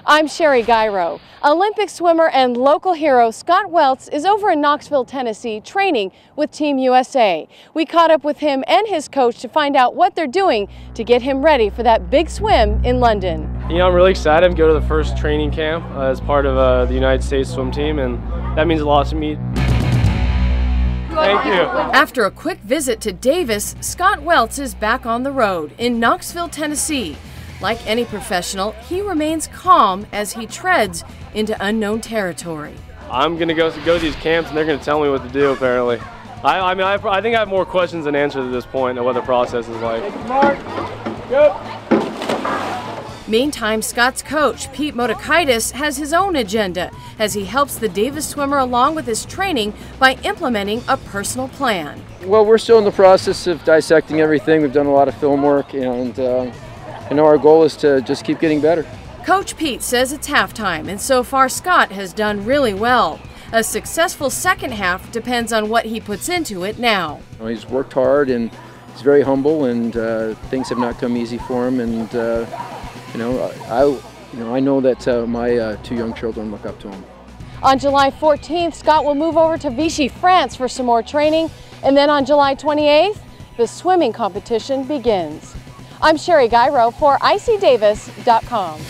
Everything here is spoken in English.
I'm Sherry Gyro. Olympic swimmer and local hero Scott Welts is over in Knoxville, Tennessee, training with Team USA. We caught up with him and his coach to find out what they're doing to get him ready for that big swim in London. You know, I'm really excited to go to the first training camp as part of the United States swim team, and that means a lot to me. Thank you. After a quick visit to Davis, Scott Welts is back on the road in Knoxville, Tennessee. Like any professional, he remains calm as he treads into unknown territory. I'm going to go to these camps, and they're going to tell me what to do, apparently. I think I have more questions than answers at this point of what the process is like. Mark. Go. Meantime, Scott's coach, Pete Motekaitis, has his own agenda as he helps the Davis swimmer along with his training by implementing a personal plan. Well, we're still in the process of dissecting everything. We've done a lot of film work, and our goal is to just keep getting better. Coach Pete says it's halftime, and so far Scott has done really well. A successful second half depends on what he puts into it now. He's worked hard, and he's very humble, and things have not come easy for him. And I know that my two young children look up to him. On July 14th, Scott will move over to Vichy, France for some more training, and then on July 28th, the swimming competition begins. I'm Sherry Gyro for ICDavis.com.